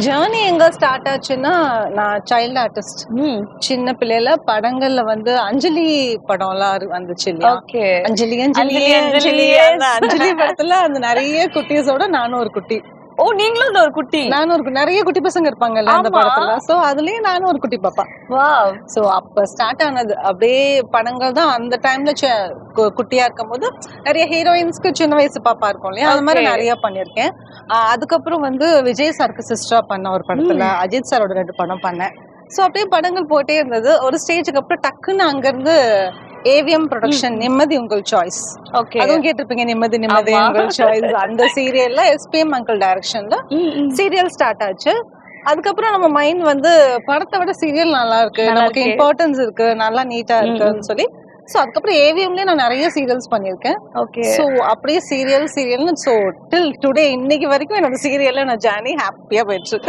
Journey எங்க start ஆச்சுன்னா, நான் சைல்டு ஆர்டிஸ்ட். சின்ன பிள்ளையில படங்கள்ல வந்து அஞ்சலி படம்லாம் வந்துச்சு இல்லையா? ஓகே. அஞ்சலி அஞ்சலி அஞ்சலி அந்த அஞ்சலி படத்துல அந்த நிறைய குட்டீஸோட நானும் ஒரு குட்டி. ஓ, நீங்களும் ஒரு குட்டி? நானும் ஒரு நிறைய குட்டி பசங்க இருப்பாங்கல்ல அந்த படத்துல. சோ அதுலயே நானும் ஒரு குட்டி பாப்பா. வாவ். சோ அப்ப ஸ்டார்ட் ஆனது அப்படியே படங்கள் தான். அந்த டைம்ல குட்டியா இருக்கும் போது நிறைய ஹீரோயின்ஸ்க்கு சின்ன வயசு பாப்பா இருக்கும் இல்லையா, அந்த மாதிரி நிறைய பண்ணிருக்கேன். அதுக்கப்புறம் வந்து விஜய் சாருக்கு சிஸ்டரா பண்ண ஒரு படத்துல, அஜித் சாரோட 2 படம் பண்ணேன். சோ அப்படியே படங்கள் போட்டே இருந்தது. ஒரு ஸ்டேஜுக்கு அப்புறம் டக்குன்னு அங்க இருந்து ஏவிஎம் ப்ரொடக்ஷன் நிம்மதி உங்கள் சாய்ஸ், அதுவும் கேட்டிருப்பீங்க, நிம்மதி நிம்மதி உங்கள் சாய்ஸ். அந்த சீரியல்ல எஸ்பிஎம் அங்கிள் டைரக்ஷன்ல சீரியல் ஸ்டார்ட் ஆச்சு. அதுக்கப்புறம் நம்ம மைண்ட் வந்து படத்தை விட சீரியல் நல்லா இருக்கு, நமக்கு இம்பார்ட்டன்ஸ் இருக்கு, நல்லா நீட்டா இருக்குன்னு சொல்லி சோ அதுக்கப்புறம் ஏவிஎம்லயே நான் நிறைய சீரியல்ஸ் பண்ணிருக்கேன். சோ அப்படியே சீரியல்னு சோ டில் டுடே இன்னைக்கு வரைக்கும் என்னோட சீரியல்ல நான் ஜேர்னி ஹாப்பியா போயிட்டு இருக்கு.